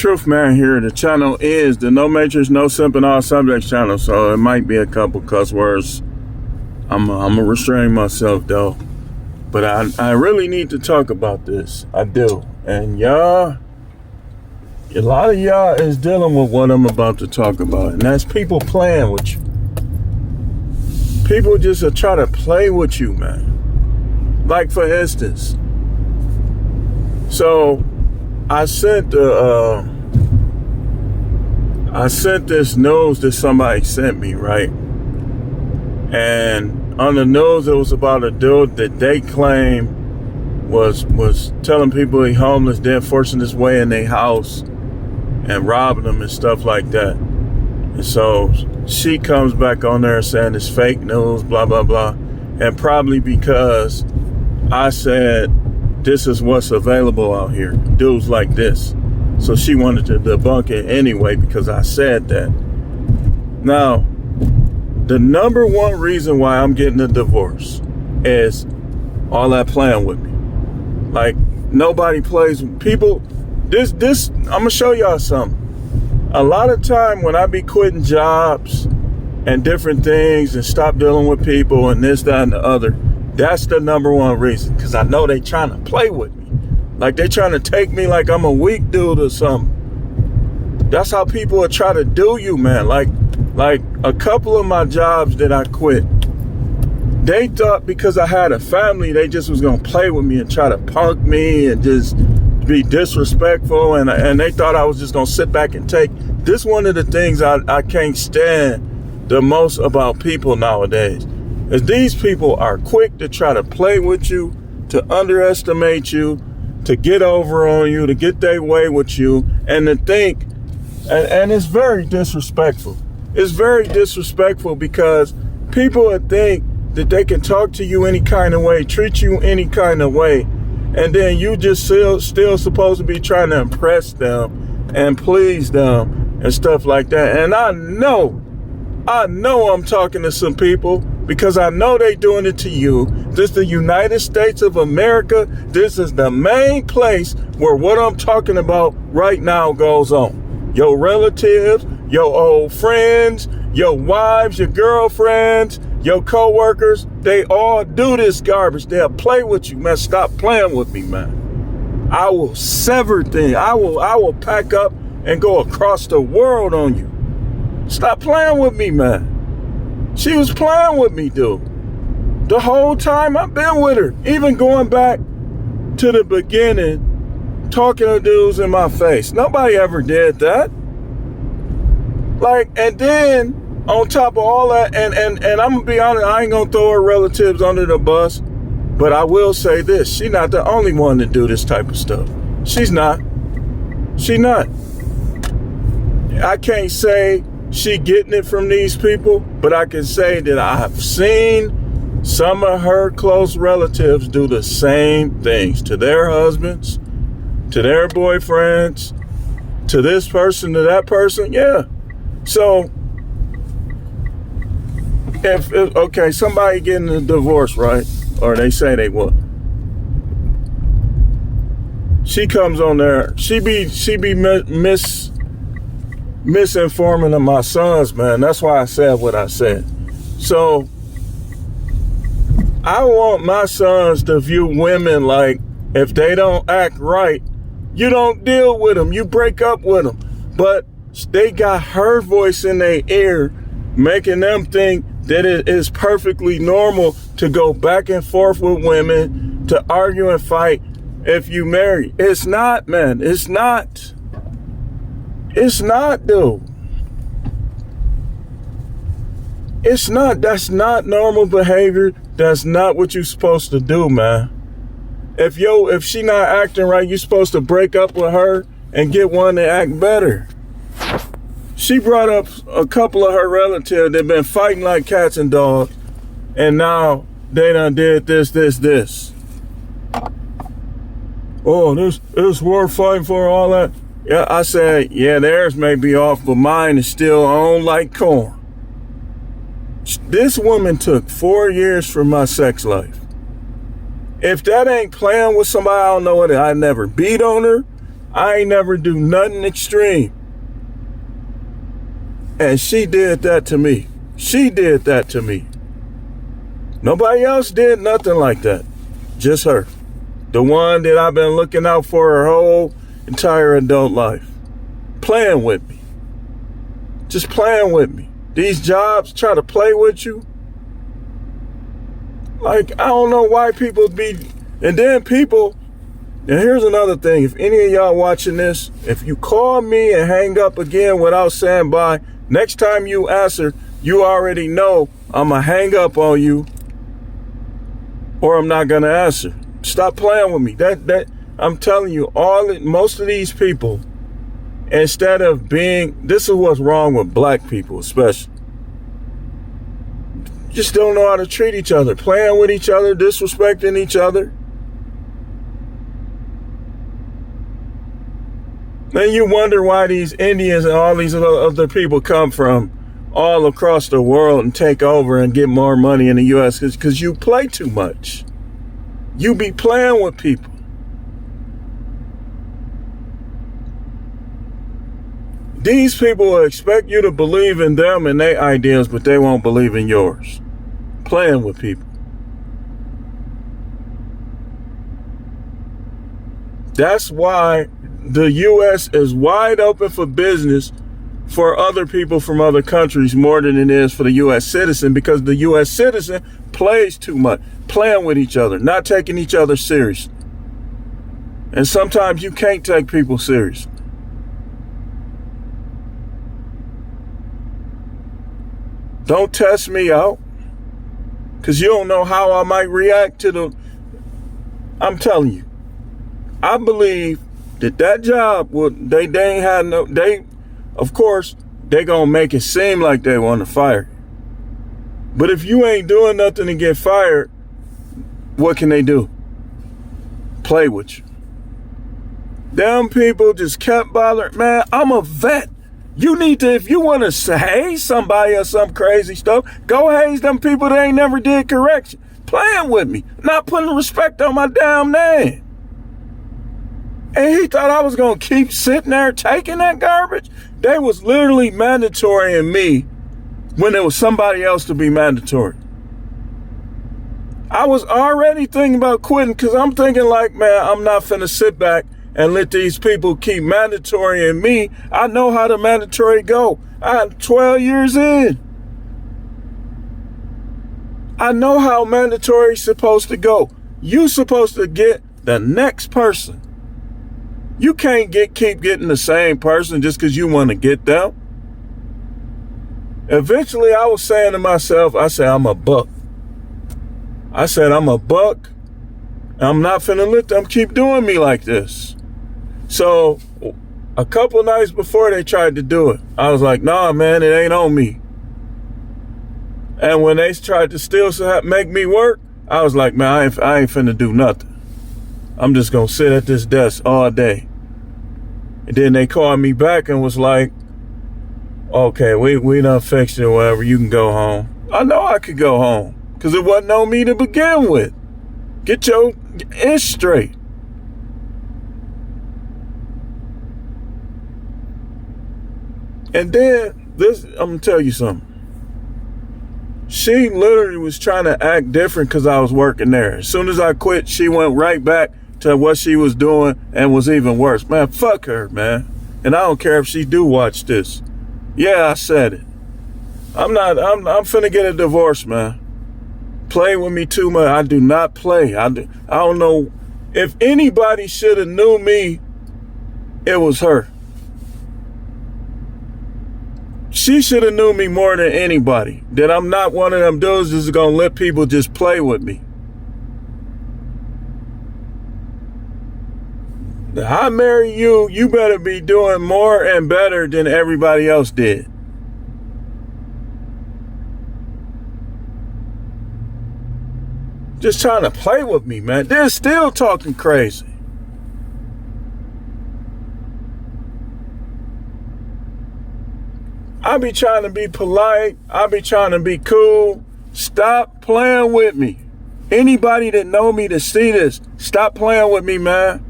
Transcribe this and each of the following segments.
Truth Man here. The channel is the No Matrix, No Simping All Subjects channel, so it might be a couple cuss words. I'm gonna restrain myself though. But I really need to talk about this. I do. And y'all, a lot of y'all is dealing with what I'm about to talk about. And that's people playing with you. People just try to play with you, man. Like for instance, so I sent this news that somebody sent me, right? And on the news, it was about a dude that they claim was telling people he homeless, then forcing his way in their house and robbing them and stuff like that. And so she comes back on there saying it's fake news, blah, blah, blah. And probably because I said, this is what's available out here, dudes like this. So she wanted to debunk it anyway because I said that. Now, the number one reason why I'm getting a divorce is all that playing with me. Like, nobody plays with people. This, I'm gonna show y'all something. A lot of time when I be quitting jobs and different things and stop dealing with people and this, that, and the other, that's the number one reason, because I know they trying to play with me. Like they trying to take me like I'm a weak dude or something. That's how people will try to do you, man. Like a couple of my jobs that I quit, they thought because I had a family, they just was going to play with me and try to punk me and just be disrespectful. And they thought I was just going to sit back and take. This one of the things I can't stand the most about people nowadays. Is these people are quick to try to play with you, to underestimate you, to get over on you, to get their way with you, and to think, and it's very disrespectful. It's very disrespectful because people would think that they can talk to you any kind of way, treat you any kind of way, and then you just still supposed to be trying to impress them and please them and stuff like that. And I know I'm talking to some people because I know they doing it to you. This is the United States of America. This is the main place where what I'm talking about right now goes on. Your relatives, your old friends, your wives, your girlfriends, your co-workers, they all do this garbage. They'll play with you, man. Stop playing with me, man. I will sever things. I will pack up and go across the world on you. Stop playing with me, man. She was playing with me, dude. The whole time I've been with her. Even going back to the beginning, talking to dudes in my face. Nobody ever did that. Like, and then on top of all that, and I'm gonna be honest, I ain't gonna throw her relatives under the bus, but I will say this: she's not the only one to do this type of stuff. She's not. She not. I can't say she getting it from these people, but I can say that I have seen some of her close relatives do the same things to their husbands, to their boyfriends, to this person, to that person. Yeah. So, if okay, somebody getting a divorce, right? Or they say they will. She comes on there. She be misinforming of my sons, man. That's why I said what I said. So I want my sons to view women like if they don't act right, you don't deal with them, you break up with them. But they got her voice in their ear, making them think that it is perfectly normal to go back and forth with women, to argue and fight if you marry. It's not, man. It's not. It's not, dude. It's not. That's not normal behavior. That's not what you're supposed to do, man. If she not acting right, you're supposed to break up with her and get one to act better. She brought up a couple of her relatives that been fighting like cats and dogs, and now they done did this. Oh, this worth fighting for, all that. Yeah, I said, yeah, theirs may be off, but mine is still on like corn. This woman took 4 years from my sex life. If that ain't playing with somebody, I don't know what. I never beat on her. I ain't never do nothing extreme. And she did that to me. She did that to me. Nobody else did nothing like that. Just her. The one that I've been looking out for her whole entire adult life. Playing with me. Just playing with me. These jobs try to play with you. Like, I don't know why people be... And then people... And here's another thing. If any of y'all watching this, if you call me and hang up again without saying bye, next time you answer, you already know I'm going to hang up on you or I'm not going to answer. Stop playing with me. That I'm telling you, most of these people, instead of being... This is what's wrong with black people especially. Just don't know how to treat each other. Playing with each other, disrespecting each other. Then you wonder why these Indians and all these other people come from all across the world and take over and get more money in the U.S. because you play too much. You be playing with people. These people will expect you to believe in them and their ideas, but they won't believe in yours. Playing with people. That's why the U.S. is wide open for business for other people from other countries more than it is for the U.S. citizen, because the U.S. citizen plays too much, playing with each other, not taking each other serious. And sometimes you can't take people serious. Don't test me out, because you don't know how I might react to the... I'm telling you, I believe that job would, they ain't had no, of course, they gonna make it seem like they want to fire. But if you ain't doing nothing to get fired, what can they do? Play with you. Them people just kept bothering. Man, I'm a vet. You need to, if you want to haze somebody or some crazy stuff, go haze them people that ain't never did correction. Playing with me, not putting respect on my damn name. And he thought I was going to keep sitting there taking that garbage? They was literally mandatorying me when there was somebody else to be mandatory. I was already thinking about quitting because I'm thinking like, man, I'm not finna sit back and let these people keep mandatorying me. I know how the mandatory go. I'm 12 years in. I know how mandatory is supposed to go. You supposed to get the next person. You can't keep getting the same person just because you want to get them. Eventually, I was saying to myself, I said, I'm a buck. I said, I'm a buck. I'm not finna let them keep doing me like this. So a couple nights before they tried to do it, I was like, nah, man, it ain't on me. And when they tried to still make me work, I was like, man, I ain't finna do nothing. I'm just gonna sit at this desk all day. And then they called me back and was like, okay, we done fixed it, whatever, you can go home. I know I could go home, because it wasn't on me to begin with. Get your ish straight. And then, I'm gonna tell you something. She literally was trying to act different because I was working there. As soon as I quit, she went right back to what she was doing and was even worse. Man, fuck her, man. And I don't care if she do watch this. Yeah, I said it. I'm finna get a divorce, man. Play with me too much. I do not play. I don't know. If anybody should have knew me, it was her. She should have knew me more than anybody. That I'm not one of them dudes that's gonna let people just play with me. I marry you, you better be doing more and better than everybody else did. Just trying to play with me, man. They're still talking crazy. I be trying to be polite. I be trying to be cool. Stop playing with me. Anybody that know me to see this, stop playing with me, man.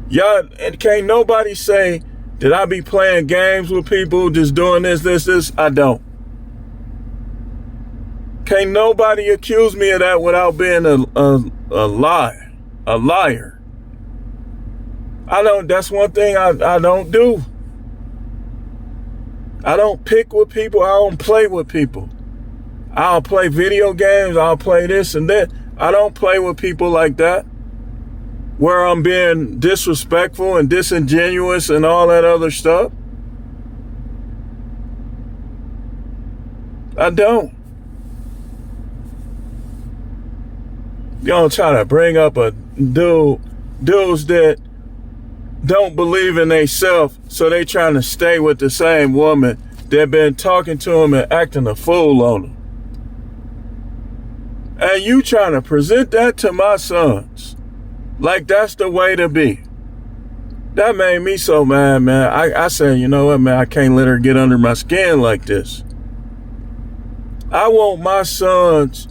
Y'all, and can't nobody say that I be playing games with people, just doing this. I don't. Can't nobody accuse me of that without being a liar. I don't, that's one thing I don't do. I don't pick with people. I don't play with people. I'll play video games. I'll play this and that. I don't play with people like that, where I'm being disrespectful and disingenuous and all that other stuff. I don't. You don't try to bring up a dudes that don't believe in themselves, so they trying to stay with the same woman that been talking to him and acting a fool on him. And you trying to present that to my sons like that's the way to be. That made me so mad, man. I said, you know what, man, I can't let her get under my skin like this. I want my sons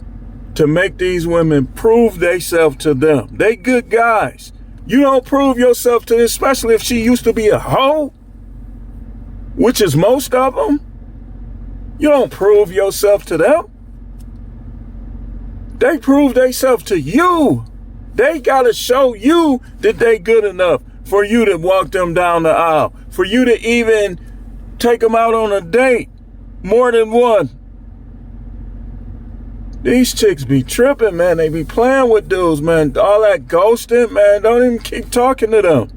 to make these women prove themselves to them. They good guys. You don't prove yourself to them, especially if she used to be a hoe, which is most of them. You don't prove yourself to them. They prove themselves to you. They gotta show you that they good enough for you to walk them down the aisle, for you to even take them out on a date, more than one. These chicks be tripping, man. They be playing with dudes, man. All that ghosting, man. Don't even keep talking to them.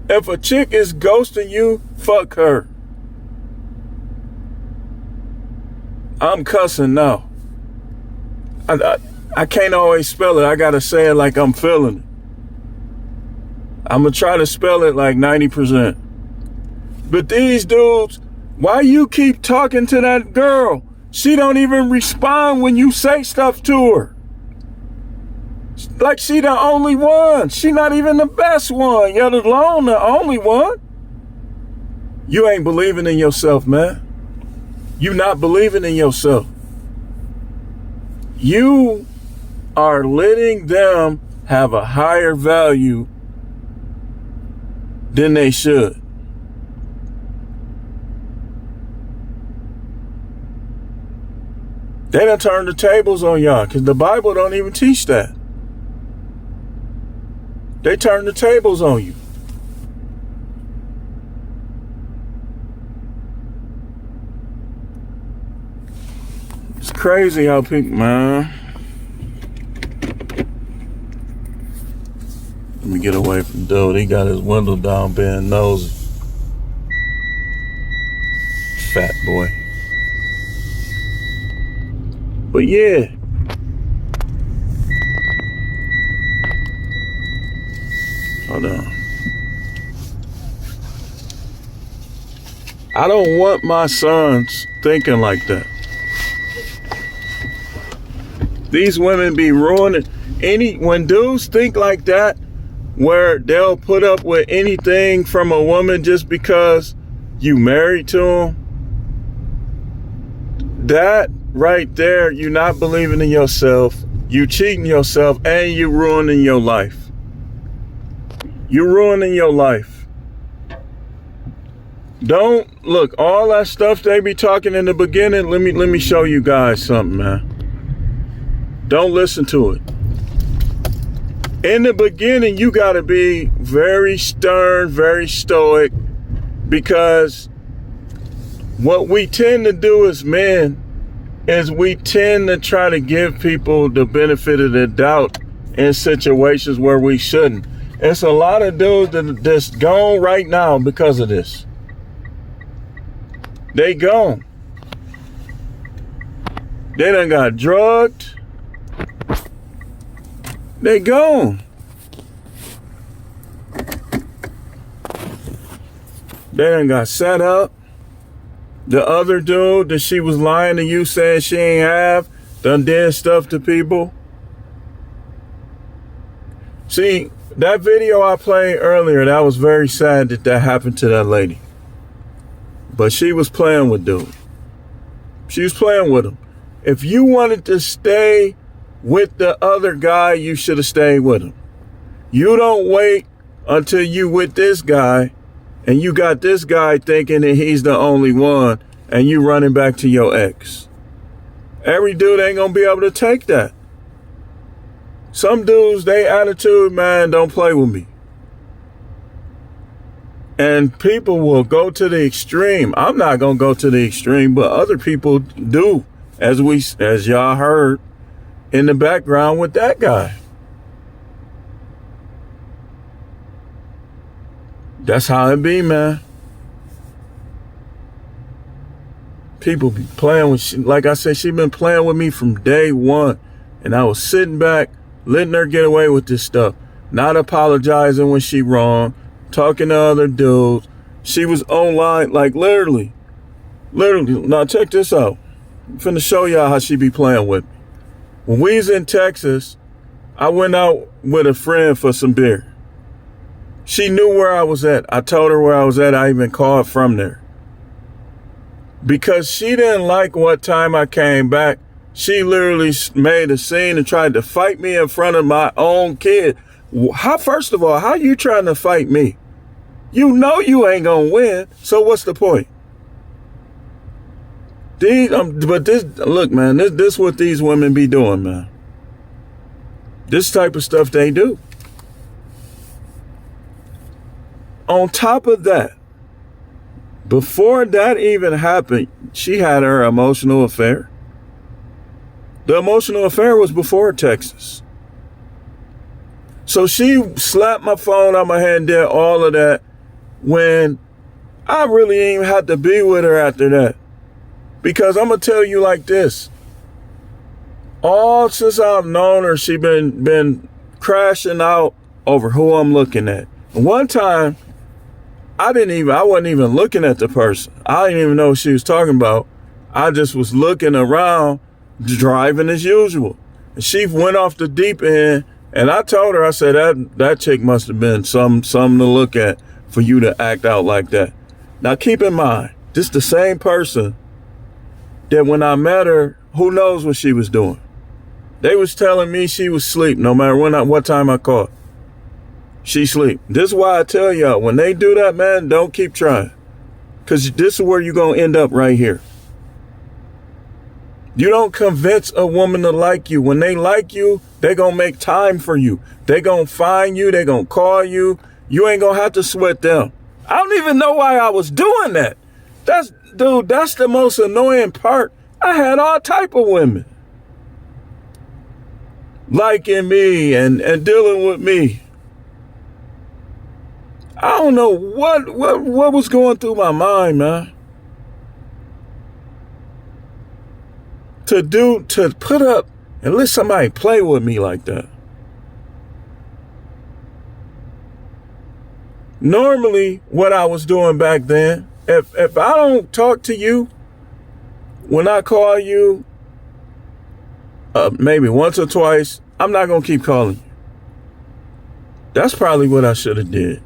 If a chick is ghosting you, fuck her. I'm cussing now. I can't always spell it. I gotta say it like I'm feeling it. I'm gonna try to spell it like 90%. But these dudes, why you keep talking to that girl? She don't even respond when you say stuff to her. Like she the only one. She not even the best one, yet alone the only one. You ain't believing in yourself, man. You not believing in yourself. You are letting them have a higher value than they should. They done turned the tables on y'all because the Bible don't even teach that. They turn the tables on you. It's crazy how people, man. Let me get away from dude. He got his window down, being nosy. Fat boy. But yeah. Hold on. I don't want my sons thinking like that. These women be ruining when dudes think like that, where they'll put up with anything from a woman just because you married to them. That right there, you not believing in yourself, you cheating yourself, and you ruining your life. You ruining your life. Don't look, all that stuff they be talking in the beginning. Let me show you guys something, man. Don't listen to it. In the beginning, you got to be very stern, very stoic, because what we tend to do as men is we tend to try to give people the benefit of the doubt in situations where we shouldn't. It's a lot of dudes that's gone right now because of this. They gone. They done got drugged. They gone. They done got set up. The other dude that she was lying to you, saying she ain't have, done did stuff to people. See, that video I played earlier, that was very sad that happened to that lady. But she was playing with dude. She was playing with him. If you wanted to stay with the other guy, you should have stayed with him. You don't wait until you with this guy and you got this guy thinking that he's the only one and you running back to your ex. Every dude ain't gonna be able to take that. Some dudes, they attitude, man, don't play with me. And people will go to the extreme. I'm not gonna go to the extreme, but other people do, as y'all heard in the background with that guy. That's how it be, man. People be playing with, like I said, she been playing with me from day one. And I was sitting back, letting her get away with this stuff. Not apologizing when she wrong, talking to other dudes. She was online, like literally. Now check this out. I'm finna show y'all how she be playing with me. When we was in Texas, I went out with a friend for some beer. She knew where I was at. I told her where I was at. I even called from there. Because she didn't like what time I came back, she literally made a scene and tried to fight me in front of my own kid. First of all, how you trying to fight me? You know you ain't gonna win, so what's the point? Look, man, this what these women be doing, man. This type of stuff they do. On top of that, before that even happened, she had her emotional affair. The emotional affair was before Texas. So she slapped my phone out my hand, did all of that, when I really ain't even had to be with her after that. Because I'm going to tell you like this. All since I've known her, she been crashing out over who I'm looking at. One time, I wasn't even looking at the person. I didn't even know what she was talking about. I just was looking around, driving as usual. And she went off the deep end, and I told her, I said, that chick must have been something to look at for you to act out like that. Now keep in mind, this is the same person that when I met her, who knows what she was doing. They was telling me she was asleep no matter what time I called. She sleep. This is why I tell y'all, when they do that, man, don't keep trying. Because this is where you're going to end up right here. You don't convince a woman to like you. When they like you, they going to make time for you. They going to find you. They going to call you. You ain't going to have to sweat them. I don't even know why I was doing that. That's the most annoying part. I had all type of women liking me and dealing with me. I don't know what was going through my mind, man. To put up and let somebody play with me like that. Normally, what I was doing back then, if I don't talk to you, when I call you, maybe once or twice, I'm not going to keep calling you. That's probably what I should have did.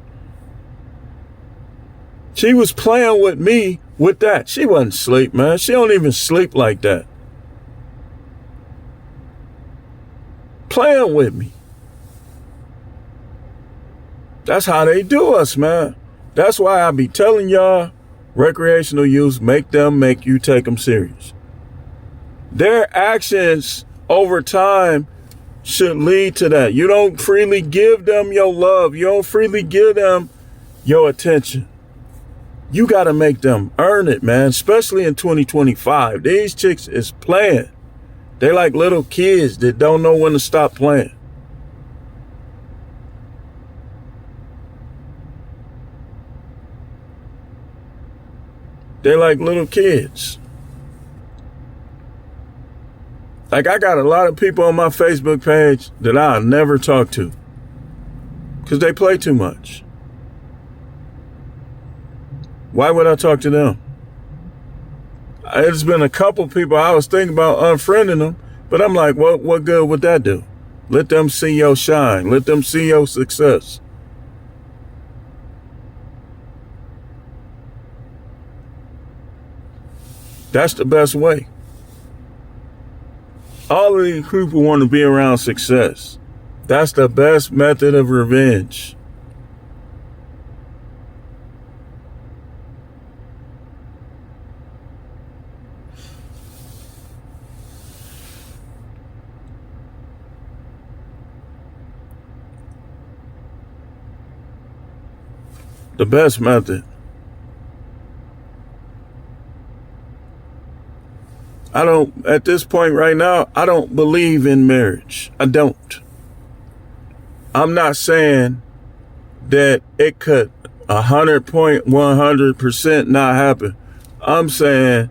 She was playing with me with that. She wasn't asleep, man. She don't even sleep like that. Playing with me. That's how they do us, man. That's why I be telling y'all, recreational use, make you take them serious. Their actions over time should lead to that. You don't freely give them your love. You don't freely give them your attention. You got to make them earn it, man, especially in 2025. These chicks is playing. They like little kids that don't know when to stop playing. They're like little kids. Like, I got a lot of people on my Facebook page that I'll never talk to because they play too much. Why would I talk to them? It's been a couple people I was thinking about unfriending them, but I'm like, what good would that do? Let them see your shine. Let them see your success. That's the best way. All of these people want to be around success. That's the best method of revenge. The best method. At this point right now, I don't believe in marriage. I don't. I'm not saying that it could 100% not happen. I'm saying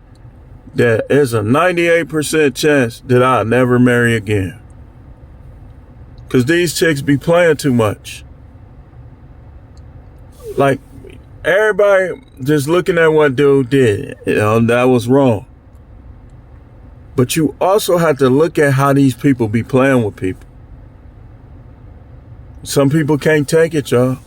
that there's a 98% chance that I'll never marry again. Because these chicks be playing too much. Like, everybody just looking at what dude did, that was wrong. But you also have to look at how these people be playing with people. Some people can't take it, y'all.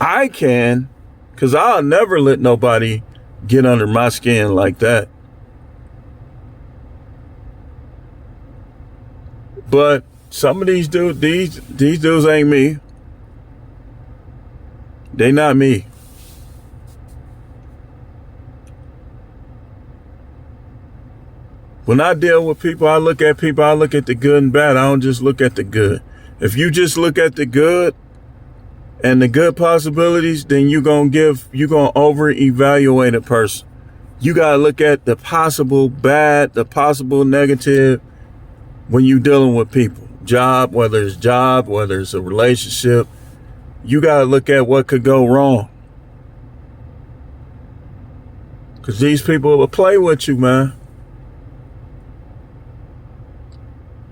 I can, because I'll never let nobody get under my skin like that. But some of these dudes, these dudes ain't me. They not me. When I deal with people, I look at the good and bad. I don't just look at the good. If you just look at the good and the good possibilities, then you're going to over-evaluate a person. You got to look at the possible bad, the possible negative when you're dealing with people. Whether it's a relationship, you got to look at what could go wrong. Because these people will play with you, man.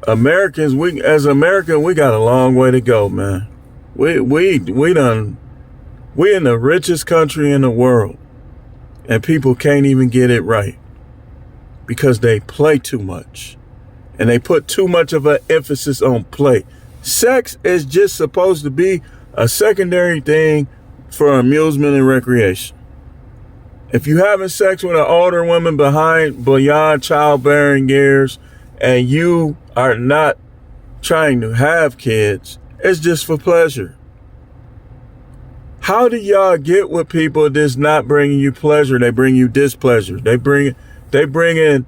Americans, we got a long way to go, man. We in the richest country in the world, and people can't even get it right because they play too much, and they put too much of an emphasis on play. Sex is just supposed to be a secondary thing for amusement and recreation. If you having sex with an older woman beyond childbearing years, and you are not trying to have kids, it's just for pleasure. How do y'all get with people that's not bringing you pleasure? They bring you displeasure. They bring in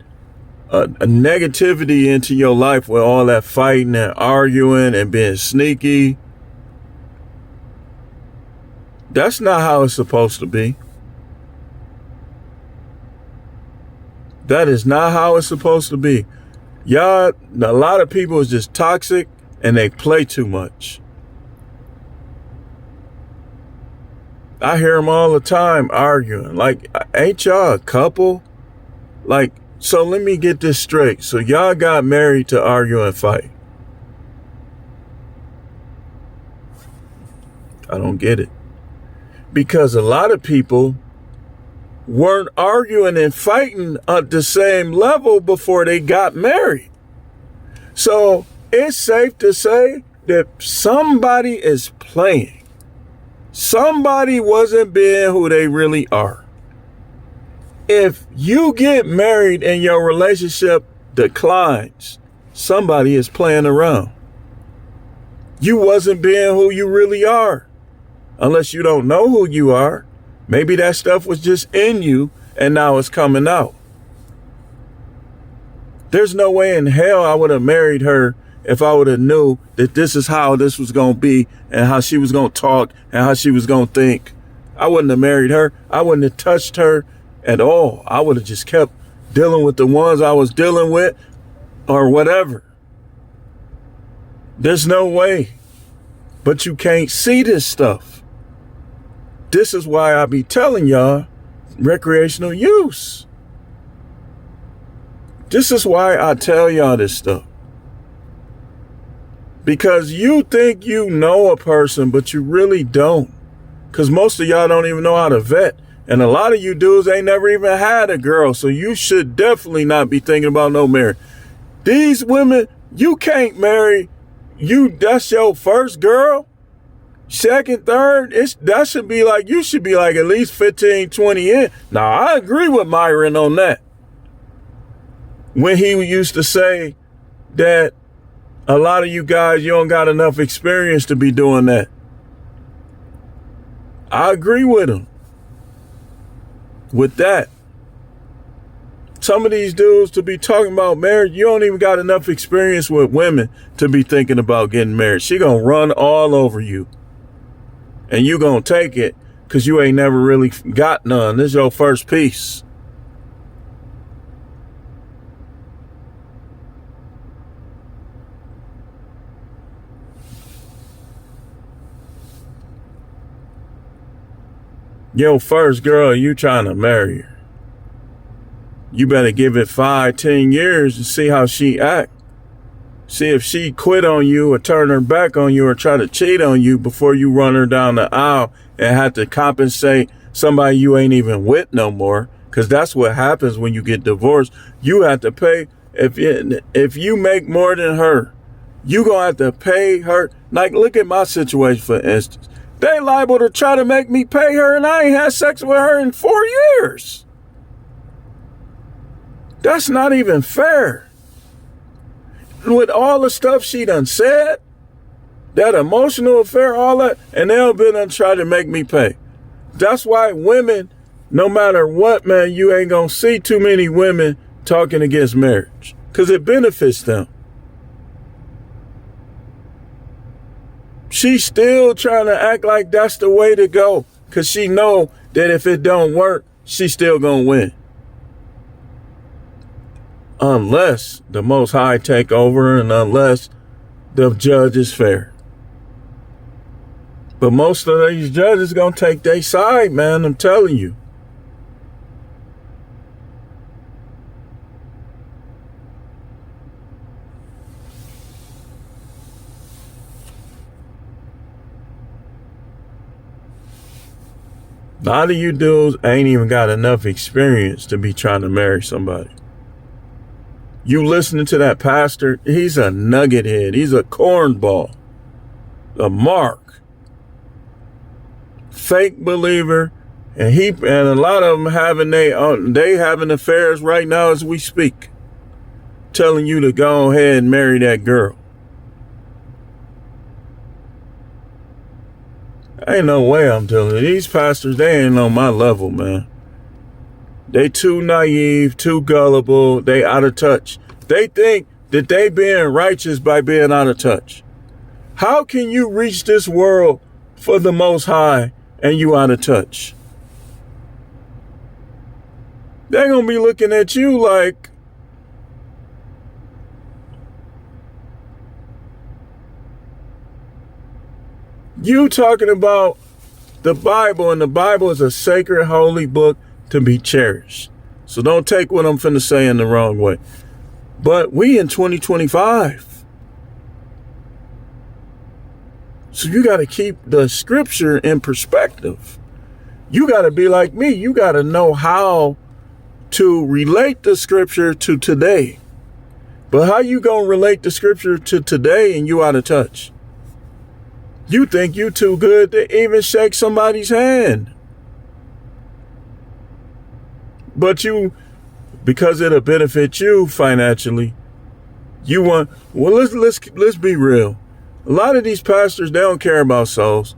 a negativity into your life with all that fighting and arguing and being sneaky. That's not how it's supposed to be. That is not how it's supposed to be. Y'all, a lot of people is just toxic and they play too much. I hear them all the time arguing. Like, ain't y'all a couple? Like, so let me get this straight. So y'all got married to argue and fight. I don't get it. Because a lot of people weren't arguing and fighting at the same level before they got married. So it's safe to say that somebody is playing. Somebody wasn't being who they really are. If you get married and your relationship declines, somebody is playing around. You wasn't being who you really are. Unless you don't know who you are. Maybe that stuff was just in you and now it's coming out. There's no way in hell I would have married her if I would have knew that this is how this was going to be and how she was going to talk and how she was going to think. I wouldn't have married her. I wouldn't have touched her at all. I would have just kept dealing with the ones I was dealing with or whatever. There's no way. But you can't see this stuff. This is why I be telling y'all recreational use. This is why I tell y'all this stuff. Because you think you know a person, but you really don't. Because most of y'all don't even know how to vet. And a lot of you dudes ain't never even had a girl. So you should definitely not be thinking about no marriage. These women, you can't marry. That's your first girl. Second, third, you should be like at least 15, 20 in. Now, I agree with Myron on that. When he used to say that a lot of you guys, you don't got enough experience to be doing that. I agree with him. With that. Some of these dudes to be talking about marriage, you don't even got enough experience with women to be thinking about getting married. She gonna run all over you. And you gonna take it because you ain't never really got none. This is your first piece. Your first girl, you trying to marry her. You better give it 5-10 years to see how she act. See if she quit on you or turn her back on you or try to cheat on you before you run her down the aisle and have to compensate somebody you ain't even with no more. Because that's what happens when you get divorced. You have to pay. If you make more than her, you gonna have to pay her. Like, look at my situation, for instance. They liable to try to make me pay her, and I ain't had sex with her in 4 years. That's not even fair. With all the stuff she done said, that emotional affair, all that, and they'll be done try to make me pay. That's why women, no matter what, man, you ain't gonna see too many women talking against marriage, because it benefits them. She's still trying to act like that's the way to go, because she know that if it don't work, she's still gonna win. Unless the Most High take over and unless the judge is fair. But most of these judges gonna take their side, man, I'm telling you. A lot of you dudes ain't even got enough experience to be trying to marry somebody. You listening to that pastor, he's a nugget head. He's a cornball. A mark. Fake believer. And a lot of them they having affairs right now as we speak. Telling you to go ahead and marry that girl. Ain't no way I'm telling you. These pastors, they ain't on my level, man. They too naive, too gullible. They out of touch. They think that they being righteous by being out of touch. How can you reach this world for the Most High and you out of touch? They're going to be looking at you like, you talking about the Bible, and the Bible is a sacred, holy book to be cherished. So don't take what I'm finna say in the wrong way. But we in 2025. So you got to keep the scripture in perspective. You got to be like me. You got to know how to relate the scripture to today. But how you going to relate the scripture to today and you out of touch? You think you too good to even shake somebody's hand. But you, because it'll benefit you financially, you want, well, let's be real. A lot of these pastors, they don't care about souls.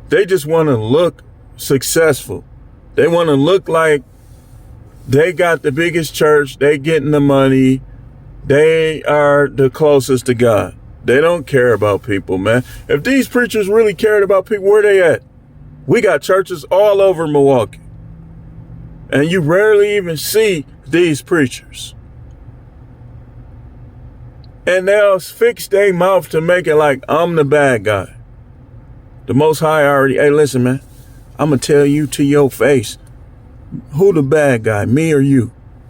They just want to look successful. They want to look like they got the biggest church, they getting the money, they are the closest to God. They don't care about people, man. If these preachers really cared about people, where they at? We got churches all over Milwaukee. And you rarely even see these preachers. And they'll fix their mouth to make it like, I'm the bad guy. The Most High already, hey, listen, man, I'm going to tell you to your face, who the bad guy, me or you?